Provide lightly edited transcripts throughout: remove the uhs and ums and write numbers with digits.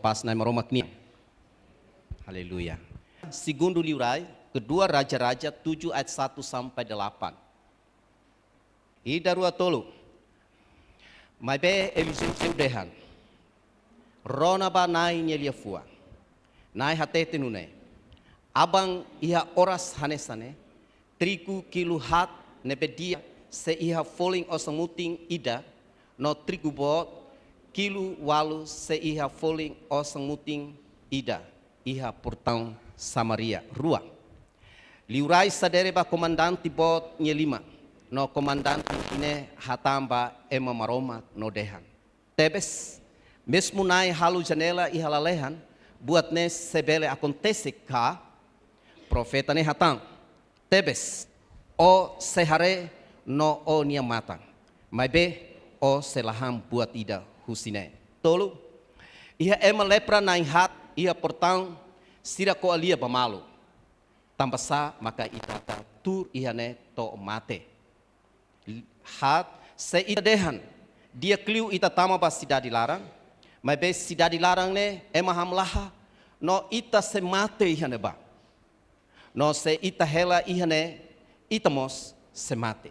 pas na maromak niya. Haleluya. Segundo liurai, kedua Raja-Raja 7 ayat 1 sampai 8. Ida rua tolu. Mai be eliseu dehan. Rona ba nai nyelia fua. Nai hatete nune. Abang iha oras hanesane. Triku kilu hat nebedia se iha falling osamuting ida. No triku bot kilu walu se iha falling osamuting ida. Iha portão Samaria. Rua. Liurai sadere ba komandante bot nyelima. No komandante ine hatamba ema maroma no dehan. Tebes, mesmo nai halu janela e halalehan, buat ne sebele acontece ka, profeta ne hatang. Tebes, o sehare no o nia matang. Mai be o selaham buat ida husine. Tolu, iha ema lepra nai hat, iha portão, sira ko alia bamalu. Tambasa maka itata tur iha ne to mate. Hat se ita dehan dia kliu ita tama ba cidade larang mas be cidade larang ne ema hamlaha no ita se mate ihane ba no se ita hela ihane itamos se mate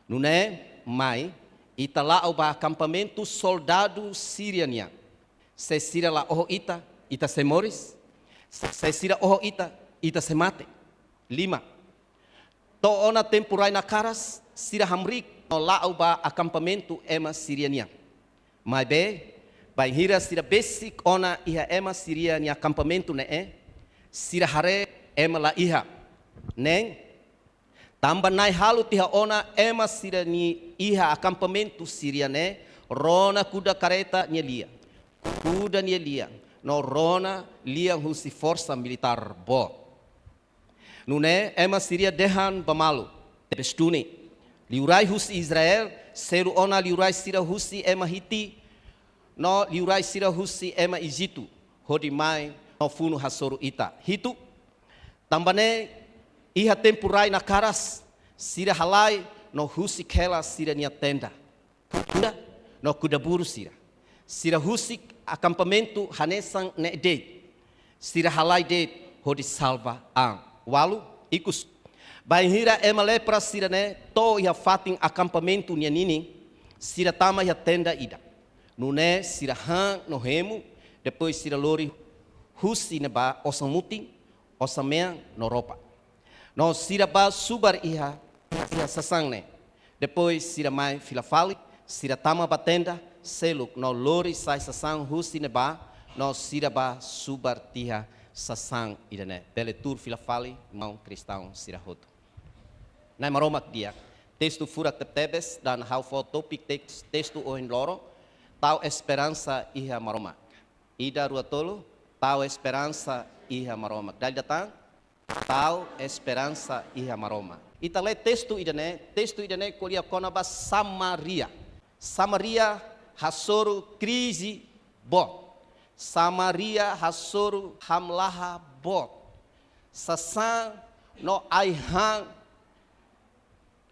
nune mai ita la ba acampamento soldado siriania se sira la oh ita se moris se sira oh ita se mate 5 to ona temporai na caras sira hamrik no lau ba acampamento ema siriania. Mas be, vai hira sira basic ona iha ema siriania acampamento ne sira hare ema la iha. Neng, tamba nai halu tiha ona ema sirani iha acampamento siriane, rona kuda kareta nyelia. Kuda nyelia, no rona liang husi força militar bo. Nune ema siria dehan bamalu, tebestuni. Liurai husi Israel, seru ona liurai sira husi ema hiti, no liurai sira husi ema Egitu, hodimai no funu hasoru ita. Hitu, tambane iha tempurai na karas, sira halai no husi kela sira nia tenda. Kuda, no kuda buru sira. Sira husi acampamento hanesang ne de, sira halai de hodi salva ang. Walu, ikus. Bainhira ema lepra sira ne to ia fatin acampamento nia nini sira tama ia tenda ida. Nune sira han no remo, depois sira lori husi ne ba osamuting osamea no ropa. No sira ba subar ia sasang ne. Depois sira mai filafali, sira tama batenda seluk no lori sai sasang husi ne ba no sira ba subar tia sasang ida ne. Bele tur filafali mau cristão sira roto. Na maromak dia, texto furak tebes dan hau topik texto ohin loro, tau esperança iha maromak. Ida rua tolo, tau esperança iha maromak. Dali datang, tau esperança iha maromak. Ita le texto idane kolia konaba Samaria. Samaria hasoru krisi bot. Samaria hasoru hamlaha bot. Sasang no aihang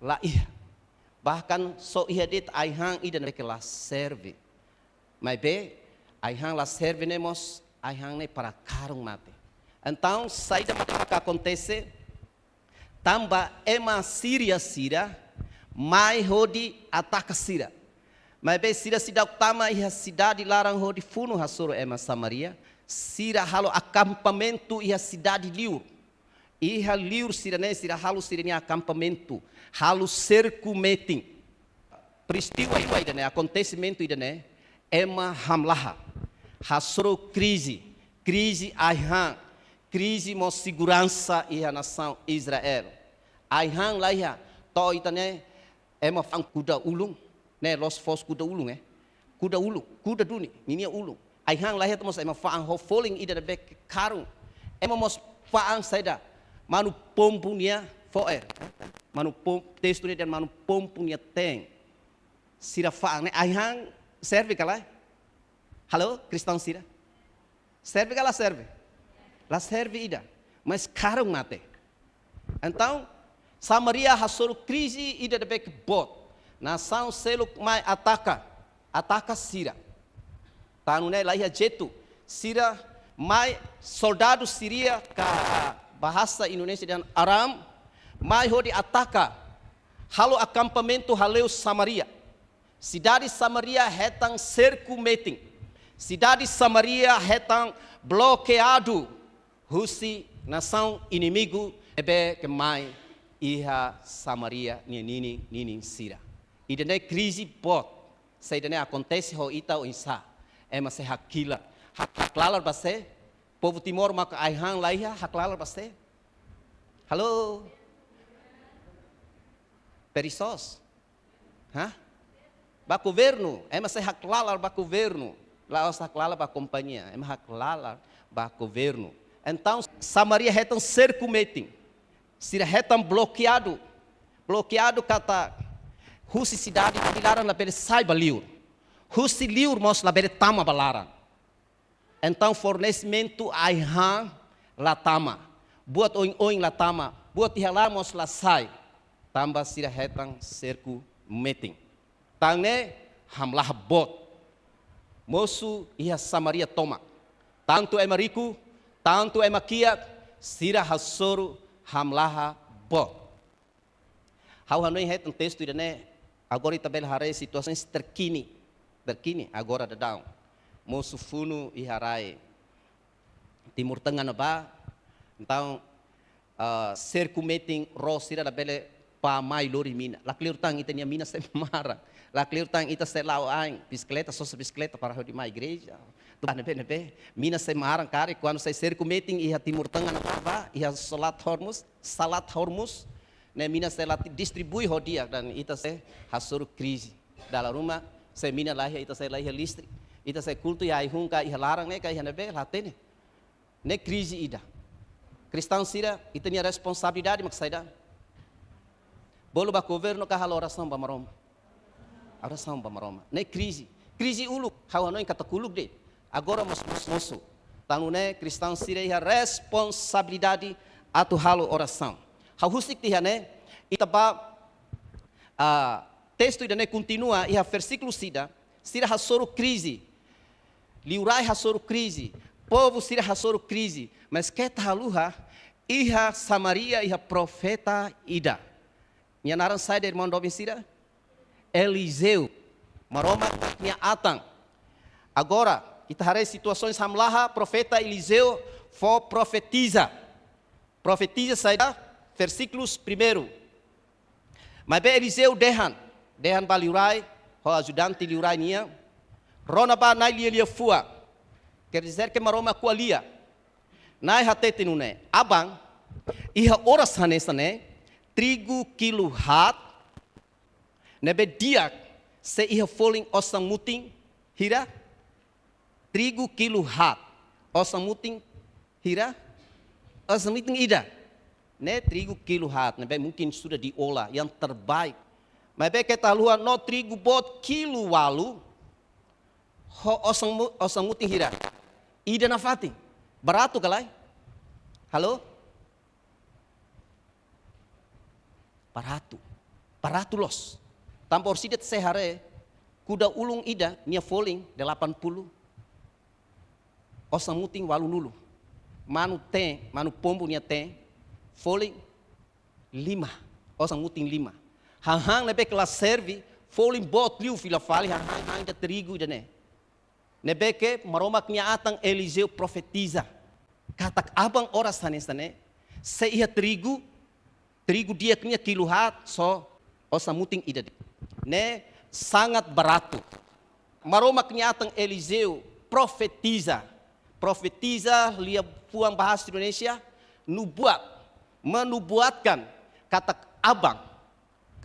la iha. Bahkan so iha dit aihang idan la serve. Mas be, aihang la serve nemos, aihang ne para karung mate. Então, saída que acontece, tamba ema Síria, mai hodi ataca Síria. Mas be Síria cidade tama iha cidade larang hodi funu hasoro ema Samaria, Síria halo acampamento iha cidade liur. Iha liur sirane sira halu sirane acampamento, halu cerco meeting. Peristiwa idane, acontecimento idane, ema hamlaha, hasro crise aihan, crise mo segurança iha nação Israel. Aihan lá iha, to idane, ema fang kuda ulung, ne los fos kuda ulung kuda ulung, kuda duni, ninia ulung. Aihan lá iha temos ema fang ho falling idane bek karung, ema mos fang saida. Manu pompunia foer, manu pom texto dan manu pompunia teng. Sira faang ne aihang serve kalai. Halo, cristão sira. Serve kala serve. La serve ida, mas karung mate. Então, Samaria hasoro crise ida de bek bot. Nação seluk mai ataca sira. Tanu ne laia jetu. Síria, mai soldado Síria ka bahasa Indonesia dan Aram, mai hodi ataka halo acampamento haleu Samaria. Cidade Samaria hetang cerco meeting. Cidade Samaria hetang bloqueado. Husi nação inimigo ebe que mai iha Samaria nini Síria. E dene crise bot. Sei dene acontece ho ita o insa. Ema se hakila. Haklalar base. Povo Timor maka aihan laiha haklalar base. Halo. Perisos. Hah? Ba governo, ema se haklalar ba governo. Lá os haklalar ba companhia, ema haklalar ba governo. Então, Samaria retam cerco meeting. Síria retam bloqueado. Bloqueado kata husi cidade dilaran la bere saiba liur. Husi liur mos la bere tama balaran. Então, fornecimento aihan la tama. Buat oing la tama. Buat ihalar mos la sai. Tambah Síria retam cerco meeting. Tangne hamlah bot. Mosu iha Samaria toma. Tanto emariku, tanto emakia, Síria hasoro hamlah bot. Hau hanoi het um texto idane agora itabel harai situações terkini agora da down. Mosu funu iharai Timur Tengah naba. Então cerco meeting ro Síria da bele pa mai lori mina. La clear tang itania mina se mara. La clear tang ita se lau aing bicicleta só bicicleta para a uma igreja. Tu nebe mina se mara kare quando sai cerco meeting iha Timur Tengah naba iha salat hormus ne mina se la distribui hodia dan ita se hasur crise dalam rumah se mina lahir ita se lahir listrik ita se kultu ya ihunka iha larang ne kai nebe latene ne crise ida. Cristão Síria itania responsabilidade mak saida. Bolo ba governo ka halo oração ba maroma. Oração ba maroma. Ne crise ulu hau hanoi kata kuluk de. Agora moço. Tanu ne Cristão Síria iha responsabilidade atu halo oração. Hau husik tiha ne itaba texto ida ne continua iha versículo Síria hasoro crise. Liurai hasoro crise. Povo Síria hasoro crise. Mas que taluha iha Samaria iha profeta ida. Minha naran sai dari irmão Dobin Síria. Eliseu. Maroma minha atang. Agora, kita harei situações hamlaha profeta Eliseu for profetiza. Profetiza sai da versículos primeiro. Mas be Eliseu dehan ba liurai, ho ajudante liurai nia. Rona ba nai lia fua. Quer dizer que maroma kualia. Nai hatete nune. Abang iha oras hanesane trigo kilo hat. Nebe diak se iha falling osang muting hira. Trigo kilo hat. Osang muting hira. Osang muting ida. Ne trigo kilo hat. Nebe mungkin sudah diolah yang terbaik. Nebe kita luar no trigo bot kilo walu. Ho osang muting hira. Ida na fati. Barato kalai. Halo? Barato los. Tampor sidet sehare kuda ulung ida nia falling 80. Osang muting walu nulu. Manu pombo nia tem. Falling 5. Osang muting 5. Hang lebe kelas servi falling bot liu fila fali hang da trigo ida ne. Nebeke maromak nia atang Eliseu profetiza. Katak abang oras hanesane se ia trigo dia knya kiluhat so osang muting ida. Ne sangat barato. Maromak nia atang Eliseu profetiza lia puang bahasa Indonesia menubuatkan katak abang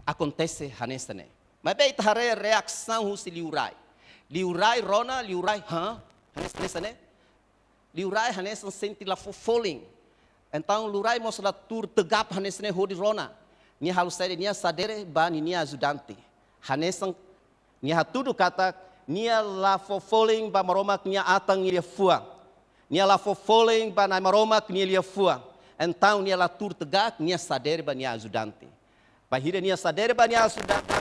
acontece hanesane. Mas be itahare reação husi liurai. Liurai rona, liurai, hanesane. Liurai hanesan senti la falling. Então liurai mosla tur tegap hanesane hodi rona. Nia halus sede nia sadere bani nia ajudante. Hanesan nia hatudu kata nia la falling ba maromak nia atang nia fua. Nia la falling ba na maromak nia fua. Então nia la tur tegak nia sadere ba nia ajudante. Bahira nia sadere ba nia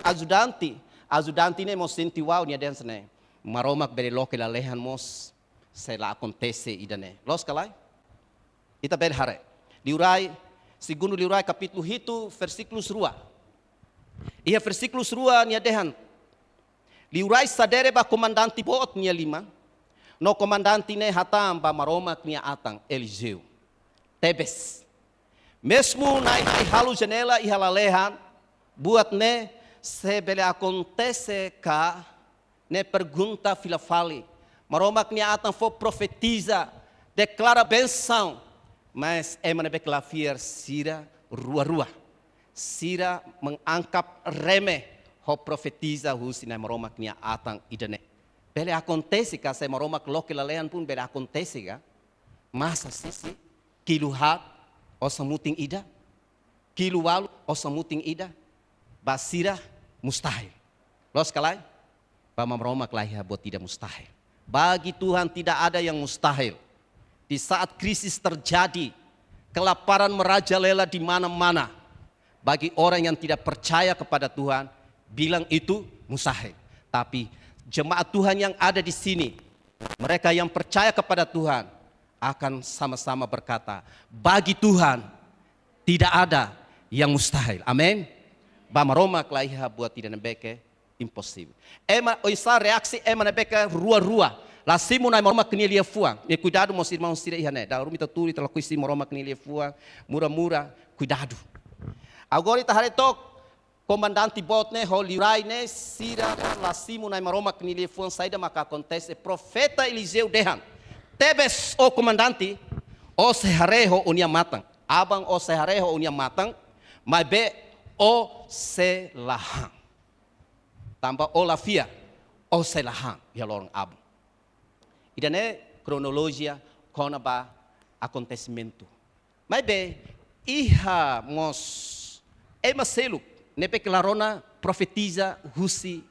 ajudante. Ajudante ne mo senti wow nia densane. Maromak bere loke la lehan mos sei lá acontece idane. Los kalai? Ita berhare. Liurai, segundo liurai capítulo hito, versículos rua. Ia versículos rua nia dehan. Liurai sadere ba comandante bot nia 5. No comandante ne hatam ba maroma nia atang Eliseu. Tebes. Mesmo na halu janela e halalehan, buat ne sebele acontece ka ne pergunta filafali. Maroma nia atang fo profetiza, declara benção, mas é mana beklafier sira rua-rua. Sira mengangkap remeh ho profetiza husina maroma nia atang idane. Bele acontece ka se maroma loke lalehan pun bele acontece ka. Masa sisi kiluhat o samuting ida. Kiluwalu o samuting ida. Basira mustahil. Los kalai? Pama maroma kelaiha buat tidak mustahil. Bagi Tuhan tidak ada yang mustahil. Di saat krisis terjadi, kelaparan merajalela di mana-mana. Bagi orang yang tidak percaya kepada Tuhan, bilang itu mustahil. Tapi jemaat Tuhan yang ada di sini, mereka yang percaya kepada Tuhan, akan sama-sama berkata, bagi Tuhan tidak ada yang mustahil. Amin. Bama Roma kelaiha buat tidak nembeke. Impossível. Essa reação é uma beca rua. Lá cima na moroma que nem fuang. E cuidado, meus irmãos, tira aí, né? Da rumita turi, tá lá com esse moroma que nem fuang, mura, cuidado. Agora está reto comandante bot né, holirai né, sira lá cima na moroma que nem fuang saída mas acontece profeta Eliseu dehan. Tebes o comandante o sehareho unia matang. Abang o sehareho unia matang, mas be o selahang. Tambah olafia, o selahan, ya lorong abu. Idane kronologia konaba acontecimento. Mas bem, iha mos seluk, nepe clarona profetiza husi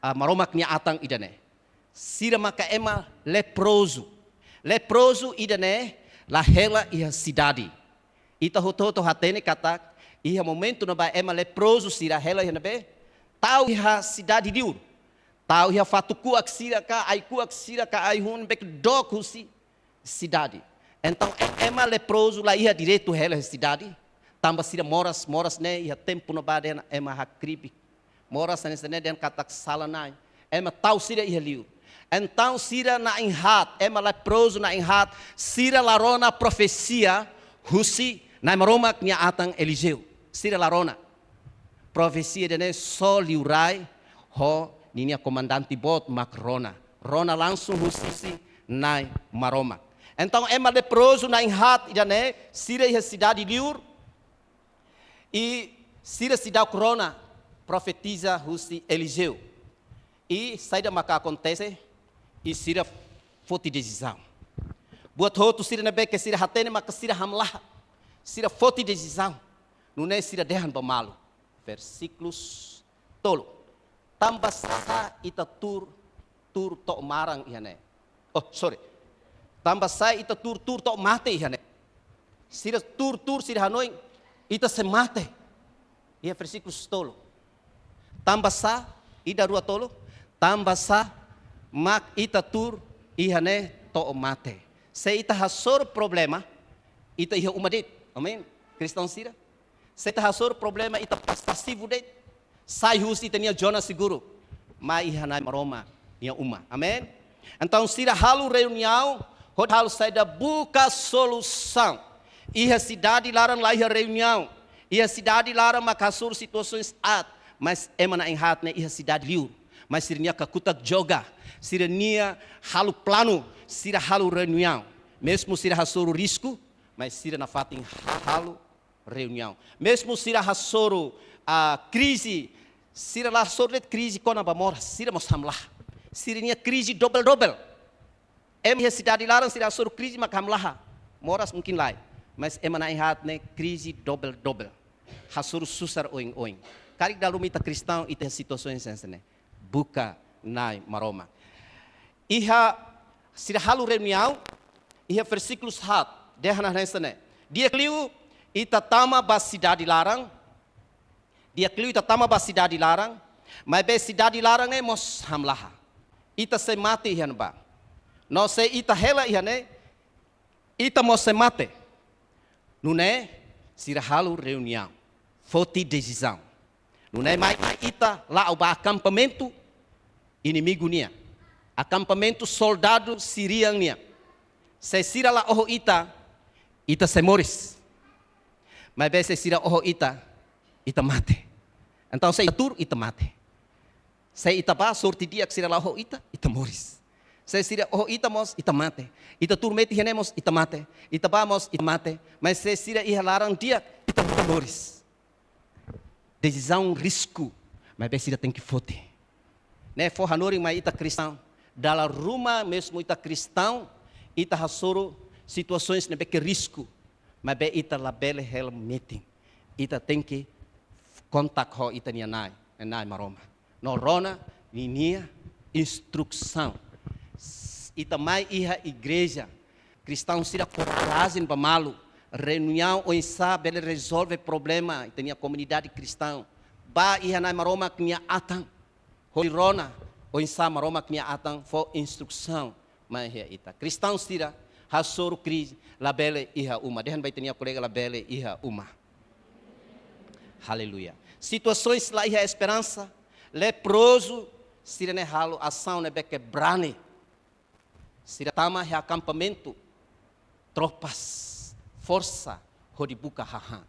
maromak nia atang idane. Sira maka ema leproso. Leproso idane la hela iha cidade. Ita hototo hatene kata iha momento naba ema leproso sira hela iha nabe. Tahu iha cidade liur. Tahu iha fatuku aksira ka aihun bek dok husi cidade. Então ema leproso lá iha direito hela cidade. Tamba sira moras ne iha tempo no baden ema hakribi. Moras nesse ne den katak salanai. Ema tahu sira iha liur. Então sira na inhat, ema leproso na inhat, sira larona profecia husi na maromak nia atang Eliseu. Sira larona. Profecia dene só liurai ho ninia comandante bot macrona. Rona langsung husisi nai maroma. Então ema leproso na inhat idane sira iha cidade liur e sira cidade corona profetiza husi Eliseu. E saída maka acontece e sira foti decisão. Buat hotu sira nebe que sira hatene maka sira hamlah. Sira foti decisão. Nune sira dehan pemalu. Versículos tolo. Tambah sa ita tur tok marang ihane. Oh sorry. Tambah sa ita tur tok mate ihane. Sira tur sira hanoi ita se mate. Ia versículos tolo. Tambah sa ida rua tolo. Tambah sa mak ita tur ihane tok mate. Se ita hasor problema ita iha umadit. Amin. Kristão sira. Se tá hasor problema ita passivo de sai husi tenia Jonas seguro. Mai hanai maroma nia uma. Amém? Então sira halu reunião, hot halu saída buka solução. Iha cidade larang lá iha reunião. Iha cidade larang makasur situações mas emana em hat ne iha cidade liur. Mas sira nia kakutak joga. Sira nia halu plano, sira halu reunião. Mesmo sira hasor risco, mas sira na fatin halu reunião. Mesmo sira hasoro a crise, sira lá sorret crise kona bamora, sira moshamlah. Sira nia crise double. Em cidade larang sira hasoro crise makamlah. Moras mungkin lai, mas emana ihat ne crise double. Hasoro susar oing. Karik dalam ita cristão ita situações sensene. Buka nai maroma. Iha sira halu reunião, iha versículos hat, dehana sensene. Dia kliu ita tama ba cidade larang. Dia kliu ita tama ba cidade larang. Mas be cidade larang mos hamlah. Ita se mati hian ba. Não sei ita hela ihane, ita mose mate. Não é sira halu reunião, foti decisão. Não é mais ita lá o acampamento inimigo nia, acampamento soldado sirian nia. Se sira lá oh ita se moris. Mas bem se sira oh ita mate. Então se tur ita mate. Se ita ba sorti dia que sira lá oh ita moris. Se sira oh ita mos ita mate. Ita tur meti henemos ita mate. Ita ba mos ita mate. Mas se sira iha larang dia ita moris. Decisão risco. Mas bem sira tem que fote. Né for hanori mas ita cristão. Dalam rumah mesmo ita cristão, ita hasoro situações nebe que risco. Mas bem ita labele hel meeting. Ita tem que kontak ho ita nia nai maroma. No rona ninia instrução. Ita mai iha igreja. Cristão sira coragem para malu. Reunião ou insa bele resolve problema. Ita nia comunidade cristã. Ba iha nai maroma knia atang. Hoi rona ou insa maroma knia atang for instrução. Mas ita. Cristão sira hasoro crise labele iha uma. Dehan vai ter colega labele iha uma. Aleluia. Situações lá iha esperança. Leproso sira ne halo ação ne beke brane. Sira tama he acampamento. Tropas. Força. Hodibuka haha.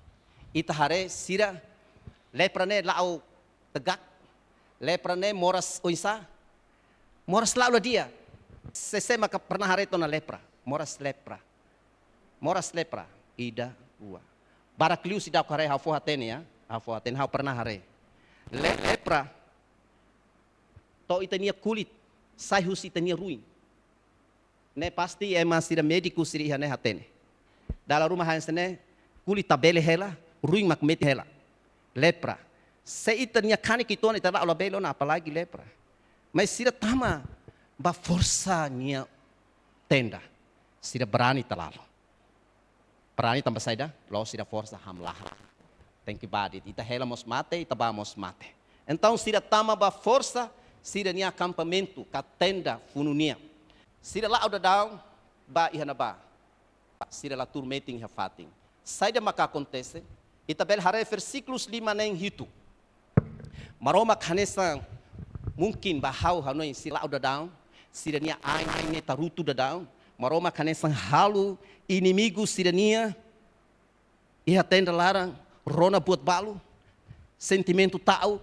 Ita hare sira lepra ne lao tegak. Lepra ne moras oisa. Moras lao dia. Sesema ka pernah hare to na lepra. Moras lepra. Ida ua. Barakliu sidak hare hafo hatene ya. Hafo hatene hau pernah hare. Lepra. To itania kulit. Sai husi itania ruim. Ne pasti ema sira médico sira ihane hatene. Dalam rumah hansene kulit tabele hela. Ruim mak meti hela. Lepra. Se itania kani kitone tada ola belona apalagi lepra. Mas sira tama ba força nia tenda. Sira berani terlalu. Berani tambah saida, lo sira força hamlah. Tem que badir. Ita hela mos mate, ita ba mos mate. Então sira tama ba força, sira nia acampamento, ka tenda fununia. Sira lá udah down, ba ihana ba. Sira lá turmeting hafating. Saida maka acontece, ita bel hare versículos 5 nem hitu. Maroma kanesa mungkin bahau hanoi sira udah down, sira nia ai ne tarutu udah down. Maroma kanesa halu inimigo sirania iha tenda larang rona buat balu sentimento tau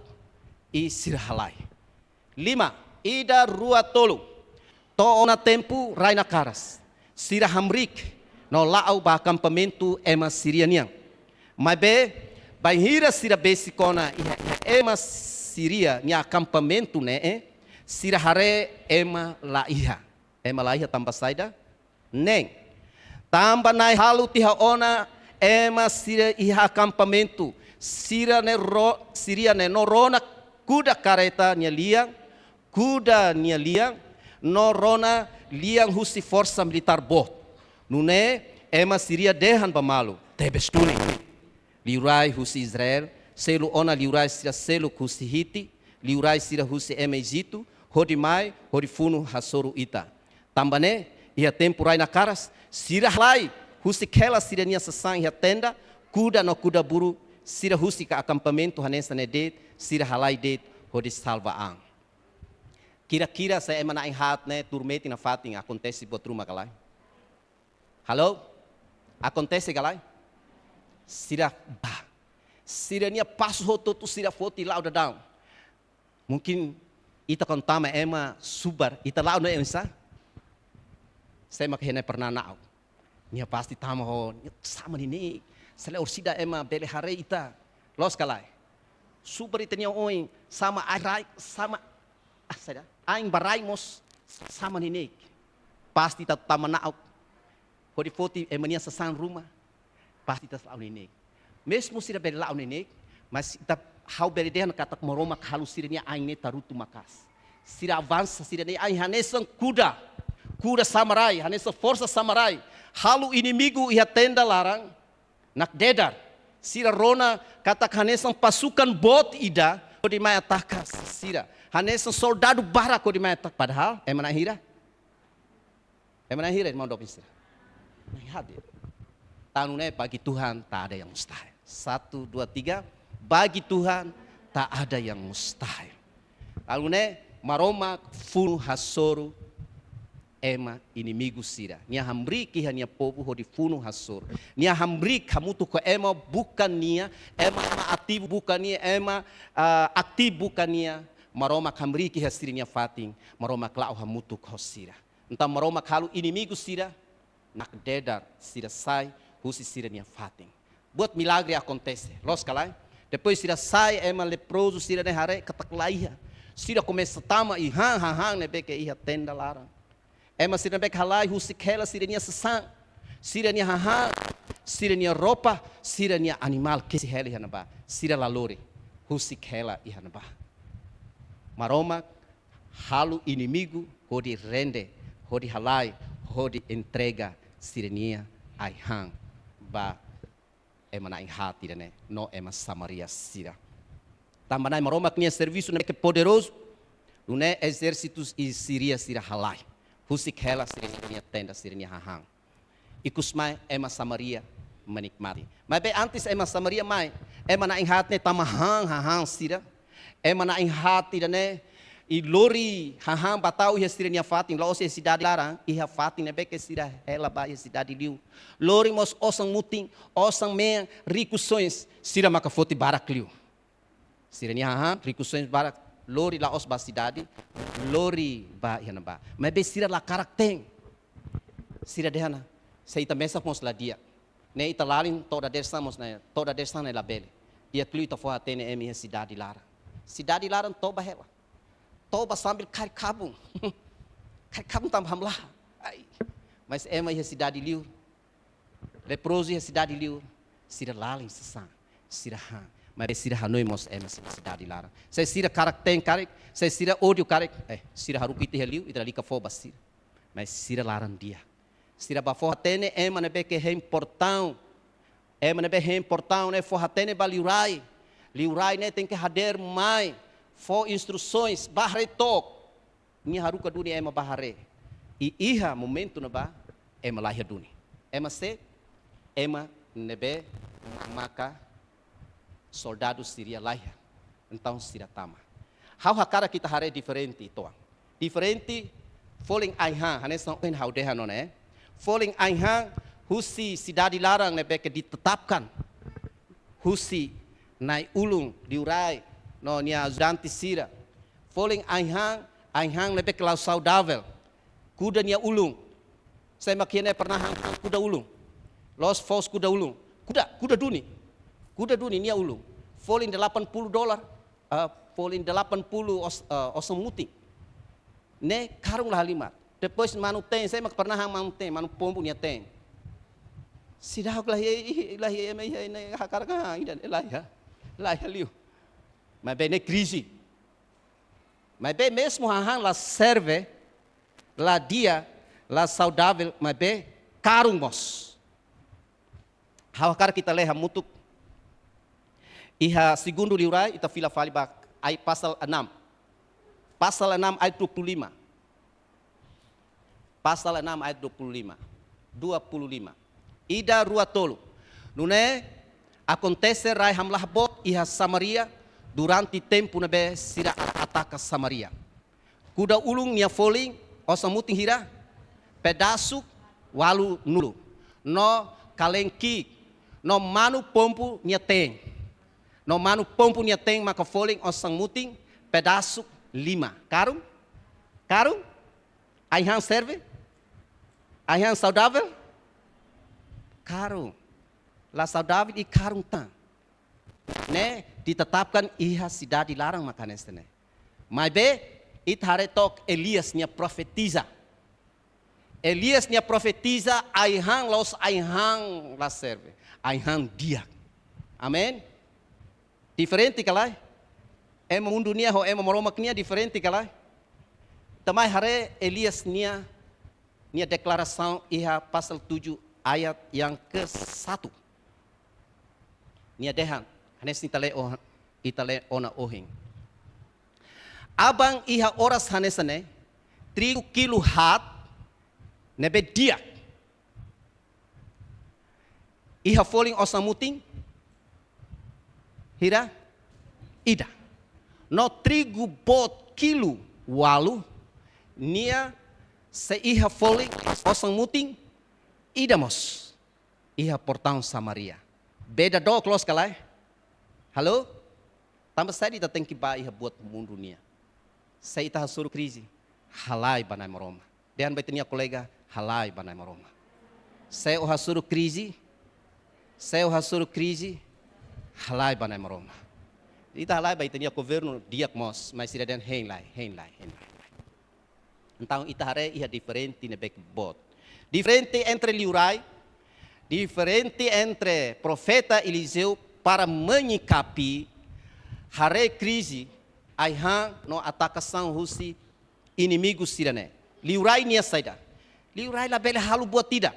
e sirhalai. 5. Ida rua tolu to ona tempo raina caras sira hamrik no lau ba acampamento ema siriania. Mas be bahira sira besikona iha ema siria nia acampamento ne sira hare ema la iha tambah saida nem tamba nai halu tiha ona ema sira iha acampamento siria ne no rona kuda kareta nia liang no rona liang husi força militar bot nune ema siria dehan pamalu tebestuni liurai husi Israel selu ona liurai sira selu husi Hiti liurai sira husi ema Egito hodimai hodifunu hasoru ita tambane ia temporai na caras, sira lai, husi kela sira nia sasang ia tenda, kuda no kuda buru, sira husi ka acampamento hanesa ne det, sira halai det, hodi salvaang. Kira-kira saya emana hat ne turmeti na fating acontece buat rumah kalai. Halo? Acontece kalai? Sira ba. Sira nia pasu hoto tu sira foti lau da down. Mungkin ita kontama ema subar, ita lau no emsa. Saya makanya pernah naau. Nia pasti tama ho sama ini. Sele orsida ema bele hare ita. Los kalai. Super ita nia oin sama arai sama saya aing baraimos sama ini. Pasti ita tama naau. Hodi foti ema nia sesang rumah. Pasti ita selalu ini. Mesmo sira bele lau ini, mas ita hau bele dehan kata moroma halus sira nia aing ne tarutu makas. Sira avança sira nia aing hanesan kuda samarai, hanessa força samarai. Halu inimigo ia tenda larang, nak dedar. Sira rona kata hanessa pasukan bot ida, kodi mai atakas sira. Hanessa soldado bara kodi mai atak padahal emana hira. Emang hiret mau dopin sira. Nah hadir. Tanune bagi Tuhan tak ada yang mustahil. 1, 2, 3. Bagi Tuhan tak ada yang mustahil. Lalu ne maroma funu hasoru ema inimigo sira. Nia hambri ki hanya povo hodi funu hasoru. Nia hambri kamu tu ko ema bukan nia, ema aktif bukan nia, ema aktif bukan nia. Maroma hambri ki hasiri nia fating, maroma klau hamutu ko sira. Entah maroma kalu inimigo sira, nak dedar sira sai, husi sira nia fating. Buat milagre acontece. Los kalai. Depois sira sai ema leproso sira ne hare kataklaiha. Sira começa tama e han ne beke iha tenda larang. Ema sira beke halai husi kela sira nia sesang. Sira nia han, sira nia roupa, sira nia animal que se heli hanaba. Sira lalore husi kela iha naba. Maroma halu inimigo hodi rende, hodi halai, hodi entrega sira nia ai han ba ema na hati dane no ema Samaria sira. Tambah maroma que serviço né que poderoso, né exércitos e Síria sira halai. Husik hela sira nia tenda sira nia hahang. Ikusmai ema Samaria menikmati. Mas bem antes ema Samaria mai, ema na hati ne tamahang hahang sira. Ema na hati dane e lori hahang batau ia sira nia fating la ose cidade larang ia fating ne beke sira ela ba ia cidade liu. Lori mos osang muting, osang men ricuções sira makafoti barakliu. Sira nia hahang ricuções barak lori la os ba cidade, lori ba ia naba. Mas be sira la karakter. Sira dehana. Sei também sa mos la dia. Ne italalin toda desamos na toda desana la bele. Dia kliu ta fo atene emi cidade lara. Cidade lara toba hela. Toba sambil kari kabung. Kari kabung tambah lah. Mas ema ia cidade liu. Leproso ia cidade liu. Sira lalin sesang. Sira han. Mas sira hanoi mos ema cidade lara. Se sira karakter karik, se sira ódio karik, sira harupite liu itra lika fo basira. Mas sira laran dia. Sira ba fo atene ema ne beke he importante. Ema ne be he importante ne fo atene ba liurai. Liurai ne tem que hader mai. Fo instruções bahre tok. Ni haruka duni ema bahare. E iha momento na ba ema lahir duni. Ema se ema nebe maka soldados Síria lahir. Então sira tama. How hakara kita hare diferente toa. Diferente foling aiha hanesan pen how deha non Foling aiha husi cidade larang nebe ke ditetapkan. Husi nai ulung diurai no nia ajudante sira. Foling ainhang lebih kelau saudável. Kuda nia ulung. Saya makian pernah hang kuda ulung. Los fos kuda ulung. Kuda duni. Kuda duni nia ulung. Foling $80. Foling 80 osong muting. Ne karung lah lima. Depois manu tem, saya mak pernah hang manu tem, manu pombo nia tem. Sidah lah ya me hakarang dan lah ya liu. Mas bem ne crise. Mas bem mesmo hang la serve, la dia, la saudável, mas bem karungos. Hawakar kita leha mutuk. Iha segundo liurai ita fila fali ba ai pasal 6. Pasal 6 ayat 25. Pasal 6 ayat 25. 25. Ida rua tolo. Nune acontece rai hamlah bot iha Samaria durante tempo nebe sira ataca Samaria. Kuda ulung nia foling osang muting hira pedaço walu nulu. No kalenki no manu pompu nia tem. No manu pompu nia tem maka foling osang muting pedaço 5. Karung? Karung? Aihan serve? Aihan saudável? Karung. La saudável e karung tan. Ne ditetapkan iha cidade larang makan este ne. Mas be ithare tok Elias nia profetiza. Elias nia profetiza aihan los aihan la serve. Aihan dia. Amen. Diferente kalai. Ema mundo nia ho ema moromak nia diferente kalai. Tamai hare Elias nia declaração iha pasal 7 ayat yang ke-1. Nia dehan. Hanes itale ona ohing. Abang iha oras hanesane 3 kilo hat nebe dia. Iha falling osang muting, hira, ida. No trigo bot kilo walu, nia se iha falling osang muting, ida mos. Iha portão Samaria. Beda do close kalai. Halo? Tambah saya kita tem que ba iha buat mundo nia. Saya ita suruh crise, halai banai maroma. Dan betenia kolega, halai banai maroma. Saya suruh crise. Saya hasuru crise, halai banai maroma. Ita halai ba itania governo diak mos, mas ida den hein lai. Então ita hare iha diferente ne bek bot. Diferente entre Liurai, diferente entre profeta Eliseu para menyikapi hare crise aihan no atacação rusi inimigo sirane. Liurai nia saida. Liurai la bele halu buat tidak.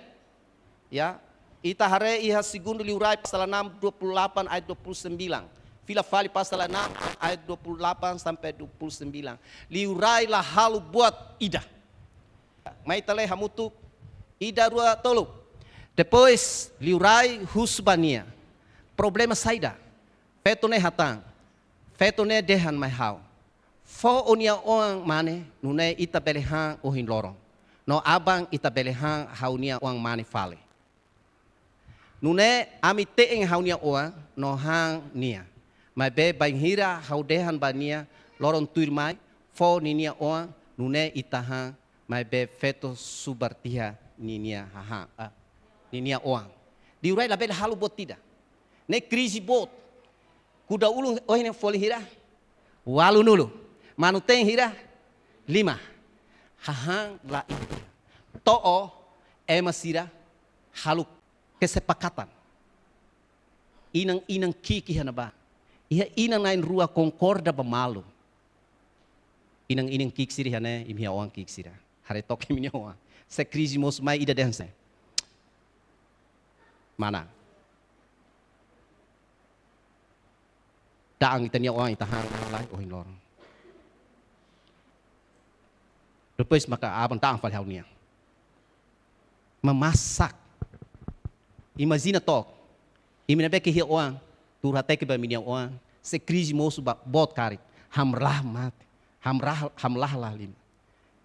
Ya, ita hare iha segundo Liurai pasal 6 28 ayat 29. Fila fali pasal 6 ayat 28 sampai 29. Liurai lah halu buat ida. Mai tale hamutu ida rua tolu. Depois Liurai husbania. Problema saida. Fetone hatang. Fetone dehan mai hau. Fo onia orang mane nune ita belehan ohin lorong. No abang ita belehan haunia orang mane fale. Nune ami teeng haunia oa no hang nia. Mai be banghira haudehan bania lorong tuirmai fo ninia oa nune itaha mai be feto subartia ninia haha ninia oa. Diurai label halu bot tidak. Ne krisi bot. Kuda ulung ohin foli hira. Walu nulu. Manuteng hira 5. Hahang la ida. To'o emasira halu kesepakatan. Inang kiki hanaba. Iha inang nain rua concorda bamalu. Inang kiki siri hane imia orang kiki sira. Hare toki minya orang. Se krisi mos mai ida dense. Mana? Daang itanya orang itahang lai ohin lorong. Depois maka abang daang fal haunia. Memasak. Imagina toh, imina beki hi oang, turate ke baminia oang, se krisi mosu bot karit, hamrah mati, hamlah lah lim.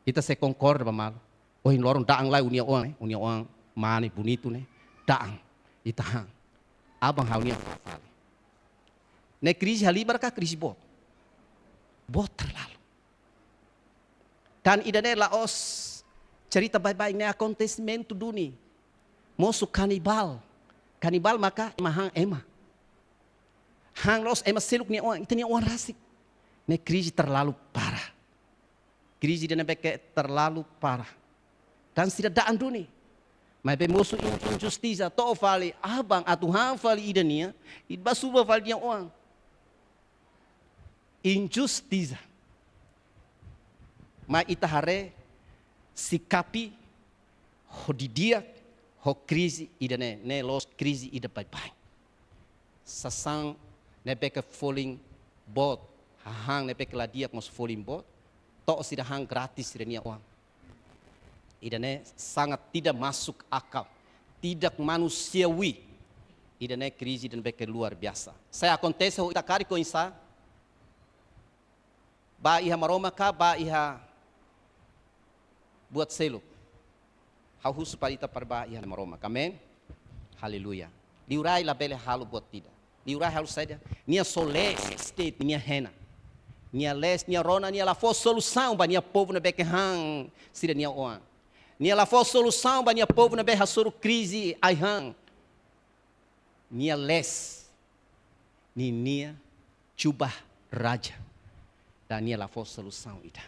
Kita se concorda bamal, ohin lorong daang lai unia oang mani bonito ne, daang, itahang, abang haunia fal. Ne krisi halibar ka krisi bot terlalu. Dan idane laos cerita baik-baik ne acontecimento dunia. Mosu kanibal maka mahang ema. Hang los ema seluk ni orang, itu ni orang rasik. Ne krisi terlalu parah. Krisi dan beke terlalu parah. Dan tidak daan dunia. Mas be mosu injustiça to fali abang atu hang fali idania, idba suba fali dia orang. Injustiça. Mas itahare sikapi hodidia ho krisi idane ne los krisi ida bai. Sasang ne beke falling bot hang ne beke ladiak mos falling bot to sida hang gratis idania uang. Idane sangat tidak masuk akal, tidak manusiawi. Idane krisi dan beke luar biasa. Saya acontece ho itakari ko insa ba iha maroma ka ba iha buat selo. Hausu parita parba iha maroma. Amen. Haleluya. Liurai labele halu buat tidak. Liurai halu saja. Nia solé state nia hena. Nia les nia rona nia la for solução ba nia povo na beke hang sira nia oan. Nia la for solução ba nia povo na be hasuru crise ai hang. Nia les. Nia cuba raja. Dan nia la for solução ita.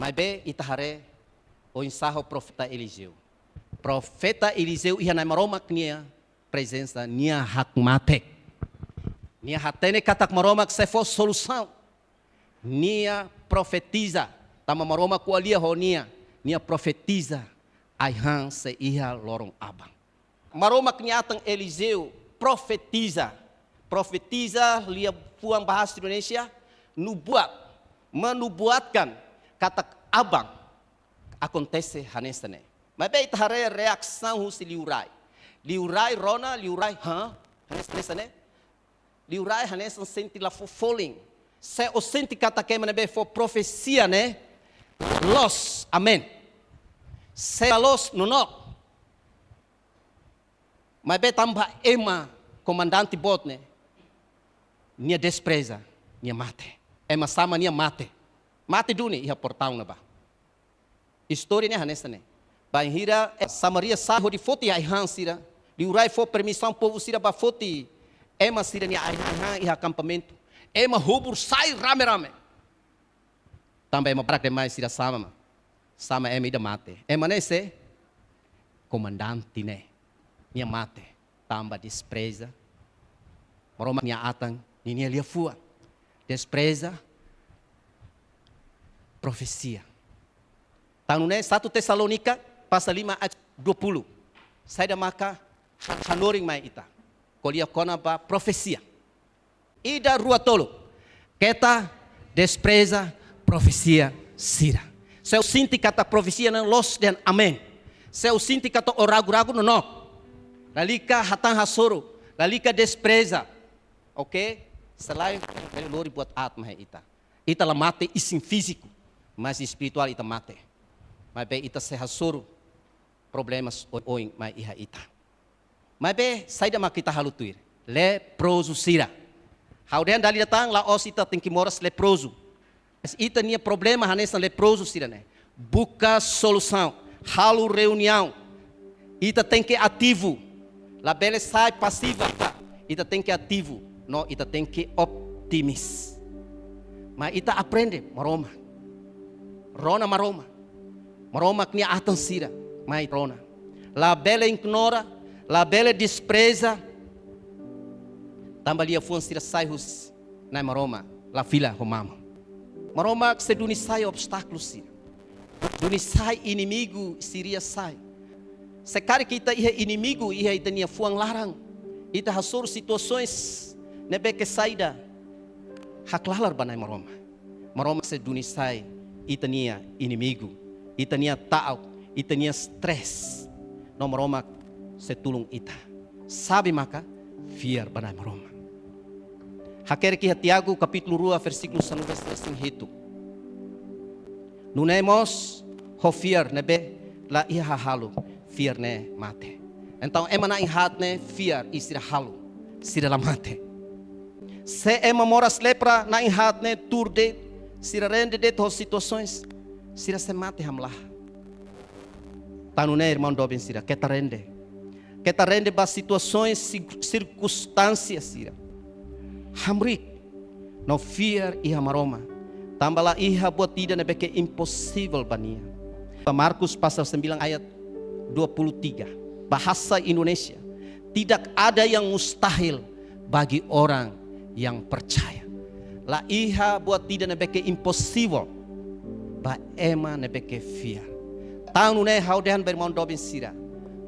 Mas be itahare o ensaho profeta Eliseu. Profeta Eliseu ia na maroma nia presença nia hakmate. Nia hatene katak maroma que se for solução. Nia profetiza. Tama maroma ku alia ho nia profetiza. Aihan se ia lorong abang. Maroma nia tang Eliseu profetiza. Profetiza lia puang bahasa Indonesia nubuat, menubuatkan katak abang acontece hanesane. Mas bem, ita hare reação husi liurai. Liurai rona, liurai, hanes né? Liurai hanes senti la falling. Se o senti kata kema nebe for profecia, né? Los, amen. Se los no. Mas bem tambah ema comandante bot né? Nia despreza, nia mate. Ema sama nia mate. Mate duni ia portão na ba. História né hanes né? Banhira Samaria saho di foti ai hansira. Liurai for permissão povo sira ba foti. Ema sira nia ai ia acampamento. Ema hubur sai rame-rame. Também ema brak demais sira sama. Sama ema ida mate. Ema nesse comandante né. Nia mate. Tamba despreza. Maroma nia atang. Nia lia fua. Despreza. Profecia. Tanu né 1 Tesalonika pasal 5 ayat 20. Saya dah maka hanoring mai ita. Kolia kona ba profecia. Ida rua tolo. Keta despreza profecia sira. Seu sinti kata profecia não los dan amen. Seu sinti kata oragu-ragu no. Lalika hatang hasoro. Lalika despreza. Ok? Selain lori buat atma ita. Ita la mate isim físico. Mas espiritual ita mate. Mas bem ita se hasoro. Problemas oing mai iha ita. Mas bem saida makita halutuir. Leproso sira. Haudean dali datang la os ita tem que moras leproso. Mas ita nia problema hanesa leproso sira né. Buka solução. Halu reunião. Ita tem que ativo. La bele sai passiva. Ita tem que ativo. No, ita tem que optimis. Mas ita aprende maroma. Rona maroma. Maroma que nia atan sira. Mas rona. La bele ignora. La bele despreza. Tambalia fuan sira sai hus na maroma. La fila romama. Maroma que se duni sai obstáculos sira. Duni sai inimigo siria sai. Sekali kita ia inimigo ia ita nia fuang larang. Ita hasur situações nebe que saida. Haklalar banai maroma. Maroma se duni sai ita nia inimigo. Ita nia taau, ita nia stress. No maroma se tulung ita. Sabe maka fiar banai maroma. Hakere ki Tiago capítulo 2 versículo 19 hitu. Nunemos ho fiar nebe la iha halu fiar ne mate. Então emana in hat ne fiar isira halu sira la mate. Se ema moras lepra na in hat ne turde sira rende de to situações sira se mate hamlah. Tanu ne irmão dobin sira keta rende. Keta rende ba situações circunstâncias sira. Hamrik no fear iha maroma. Tambala iha buat tidak nebeke impossible bania. Markus pasal 9 ayat 23. Bahasa Indonesia. Tidak ada yang mustahil bagi orang yang percaya. La iha buat tidak nebeke impossible. Ba ema nebeke fear. Tanu ne haudehan bermon dobin sira.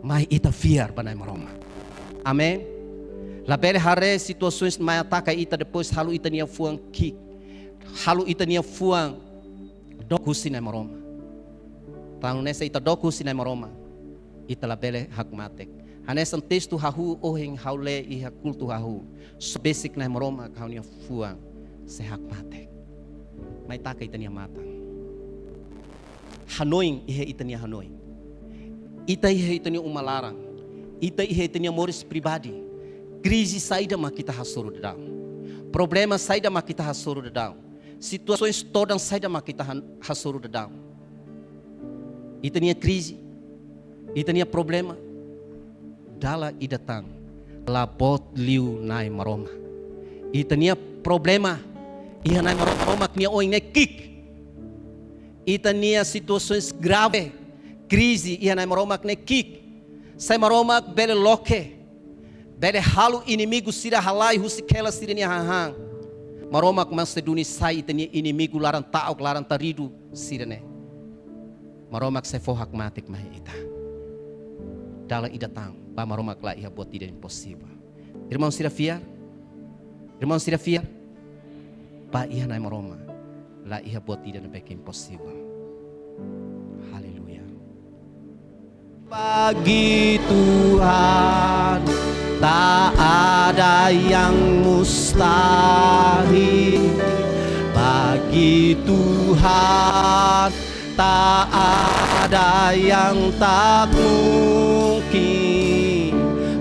Mai ita fear banai maroma. Amen. La bele hare situações mai ataka ita depois halu ita nia fuang kick. Halu ita nia fuang doku sinai maroma. Tanu nessa ita doku sinai maroma. Ita la bele hak matek. Hanesan texto hahu oheng haule iha kultu hahu. So basic nai maroma kau nia fuang se hak matek. Mai taka ita nia matang. Hanoing ihe ita nia hanoing. Ita ihe ita nia umalarang. Ita ihe ita nia moris pribadi. Crise saída mas kita hasoro de down. Problema saída mas kita hasoro de down. Situações todas saída mas kita hasoro de down. E tinha crise, e tinha problema. Dala e datang, labot liu nai maroma. E tinha problema, e nai maroma que tinha oi ne kick. E tinha situações grave, crise, e nai maroma que ne kick. Sai maroma bele loke. Bele halu inimigo sira halai husikela sira ni hahang. Maroma mas seduni sai tani inimigo laran tauk laran taridu sira ne. Maroma se fohak matik mah ita. Dala ida tang, ba maroma la iha buat tidak impossible. Irmão sira fiar. Irmão sira fiar. Ba iha nai maroma la iha buat tidak nebek impossible. Haleluya. Bagi Tuhan tak ada yang mustahil. Bagi Tuhan tak ada yang tak mungkin.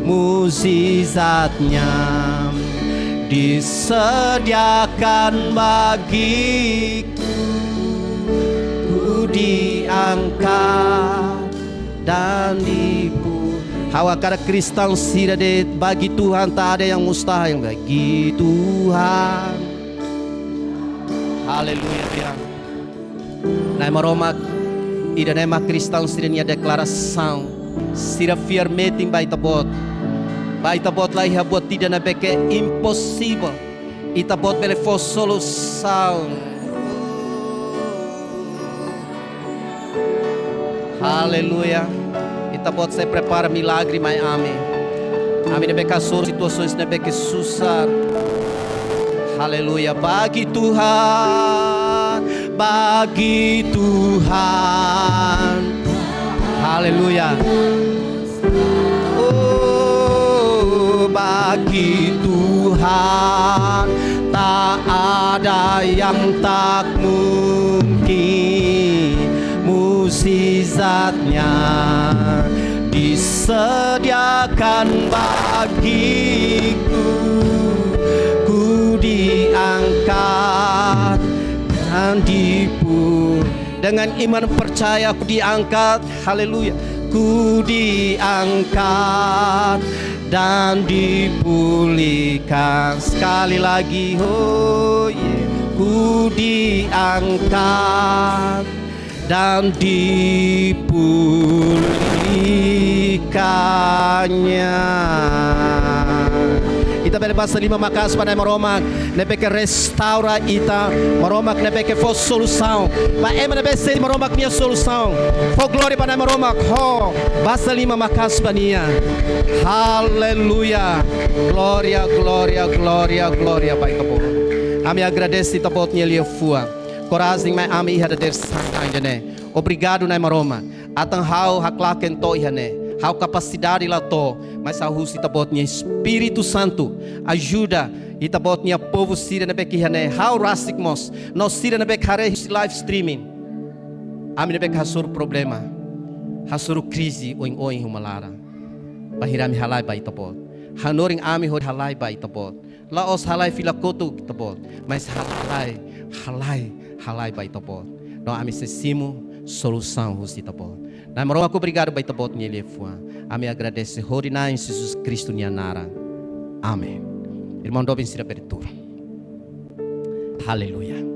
Mukjizatnya disediakan bagiku. Ku diangkat dan dipu. Hawa kada Kristen siradet, bagi Tuhan tak ada yang mustahil. Bagi Tuhan. Haleluya Tuhan. Nama Romak ida nama Kristen sirenia deklaração. Sira firmeting baita bot. Baita bot lá ia bot tidak na beke impossível. Ita bot bele for solução. Aleluia. Ita bot se prepara milagre, mas amém. Amém. Nebe kasur situações nebe que susar. Aleluia. Bagi Tuhan, bagi Tuhan. Aleluia. Oh, bagi Tuhan tak ada yang tak mungkin. Mukjizatnya disediakan bagiku. Ku diangkat dan dipu. Dengan iman percaya ku diangkat. Haleluya. Ku diangkat dan dipulihkan. Sekali lagi, oh yeah. Ku diangkat dan dipulihkannya. Ita bele bahasa lima makas pada Romak, nepeke restaura ita, Romak nepeke for solução. Ba ema nebe ser Romak minha solução. For glória pada Romak, ho, bahasa lima makas pania. Haleluya. Glória, glória, glória, glória baik kapor. Kami agradece ita botnya liefua. Coragem mai ami hada der sangue. Obrigado na Roma. Atang hau haklaken to ihane. Hau capacidade lá to, mas a Rússia tabotnya Espírito Santo ajuda e tabotnya povo síria na bekihane. Hau rasikmos. Nós síria na bekhare live streaming. Ami na bekhasur problema. Hasur crise oing humalara. Bahirami halai ba itabot. Hanoring ami hod halai ba itabot. Laos halai filakoto itabot. Mas halai ba itabot. No ami sesimo solução Rússia itabot. Na Roma, obrigado por bot nele fua. Amém agradece Rodina em Jesus Cristo Nianara. Amém. Irmão Dobin sira peritura. Aleluia.